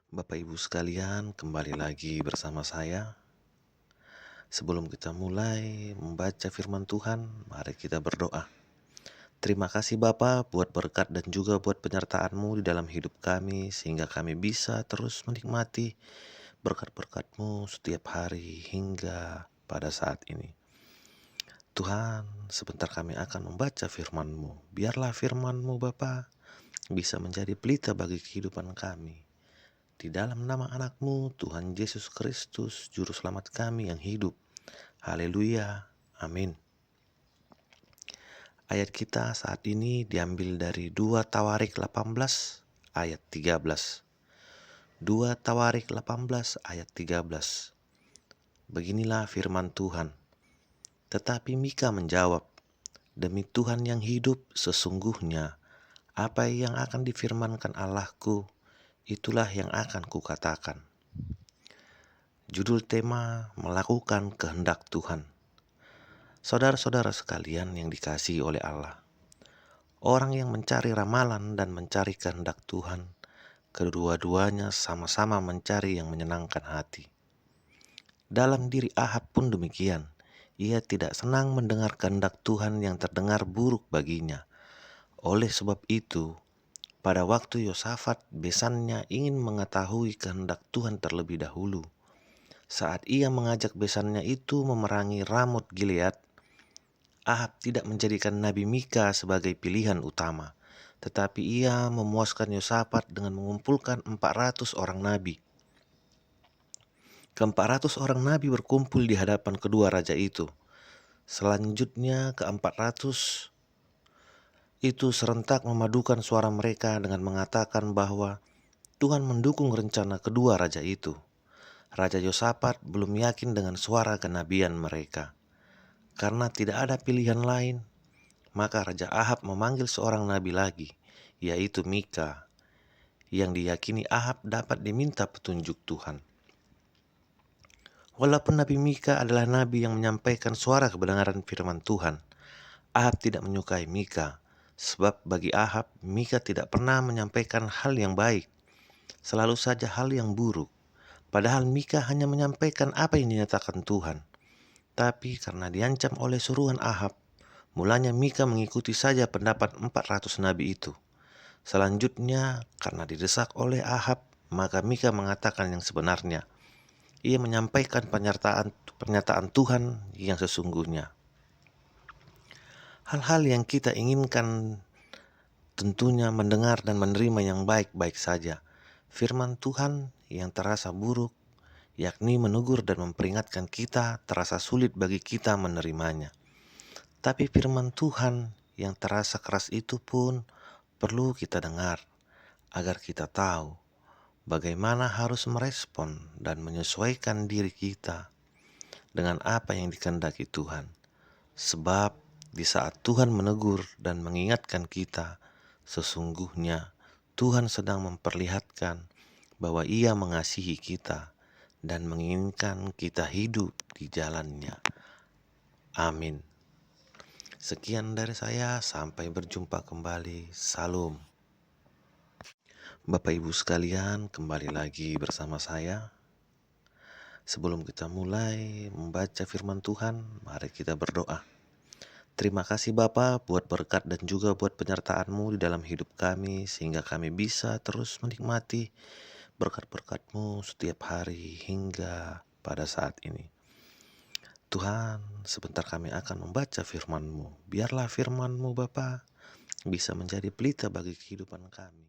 Bapak Ibu sekalian, kembali lagi bersama saya. Sebelum kita mulai membaca firman Tuhan, mari kita berdoa. Terima kasih Bapa buat berkat dan juga buat penyertaan-Mu di dalam hidup kami, sehingga kami bisa terus menikmati berkat-berkat-Mu setiap hari hingga pada saat ini. Tuhan, sebentar kami akan membaca firman-Mu. Biarlah firman-Mu Bapa bisa menjadi pelita bagi kehidupan kami. Di dalam nama anak-Mu, Tuhan Yesus Kristus, Juru Selamat kami yang hidup. Haleluya. Amin. Ayat kita saat ini diambil dari 2 Tawarik 18 ayat 13. 2 Tawarik 18 ayat 13. Beginilah firman Tuhan. Tetapi Mika menjawab, demi Tuhan yang hidup, sesungguhnya apa yang akan difirmankan Allahku, itulah yang akan kukatakan. Judul tema, melakukan kehendak Tuhan. Saudara-saudara sekalian yang dikasihi oleh Allah, orang yang mencari ramalan dan mencari kehendak Tuhan, kedua-duanya sama-sama mencari yang menyenangkan hati. Dalam diri Ahab pun demikian, ia tidak senang mendengar kehendak Tuhan yang terdengar buruk baginya. Oleh sebab itu, pada waktu Yosafat besannya ingin mengetahui kehendak Tuhan terlebih dahulu, saat ia mengajak besannya itu memerangi Ramot Gilead, Ahab tidak menjadikan Nabi Mika sebagai pilihan utama, tetapi ia memuaskan Yosafat dengan mengumpulkan 400 orang nabi. Ke-400 orang nabi berkumpul di hadapan kedua raja itu. Selanjutnya ke-400 itu serentak memadukan suara mereka dengan mengatakan bahwa Tuhan mendukung rencana kedua raja itu. Raja Yosafat belum yakin dengan suara kenabian mereka. Karena tidak ada pilihan lain, maka Raja Ahab memanggil seorang nabi lagi, yaitu Mika, yang diyakini Ahab dapat diminta petunjuk Tuhan. Walaupun Nabi Mika adalah nabi yang menyampaikan suara kebenaran firman Tuhan, Ahab tidak menyukai Mika, sebab bagi Ahab, Mika tidak pernah menyampaikan hal yang baik, selalu saja hal yang buruk. Padahal Mika hanya menyampaikan apa yang dinyatakan Tuhan. Tapi karena diancam oleh suruhan Ahab, mulanya Mika mengikuti saja pendapat 400 nabi itu. Selanjutnya, karena didesak oleh Ahab, maka Mika mengatakan yang sebenarnya. Ia menyampaikan pernyataan Tuhan yang sesungguhnya. Hal-hal yang kita inginkan tentunya mendengar dan menerima yang baik-baik saja. Firman Tuhan yang terasa buruk, yakni menegur dan memperingatkan kita, terasa sulit bagi kita menerimanya. Tapi firman Tuhan yang terasa keras itu pun perlu kita dengar, agar kita tahu bagaimana harus merespon dan menyesuaikan diri kita dengan apa yang dikehendaki Tuhan. Sebab di saat Tuhan menegur dan mengingatkan kita, sesungguhnya Tuhan sedang memperlihatkan bahwa Ia mengasihi kita dan menginginkan kita hidup di jalan-Nya. Amin. Sekian dari saya, sampai berjumpa kembali. Salam. Bapak Ibu sekalian, kembali lagi bersama saya. Sebelum kita mulai membaca firman Tuhan, mari kita berdoa. Terima kasih Bapa buat berkat dan juga buat penyertaan-Mu di dalam hidup kami, sehingga kami bisa terus menikmati berkat-berkat-Mu setiap hari hingga pada saat ini. Tuhan, sebentar kami akan membaca firman-Mu. Biarlah firman-Mu Bapa bisa menjadi pelita bagi kehidupan kami.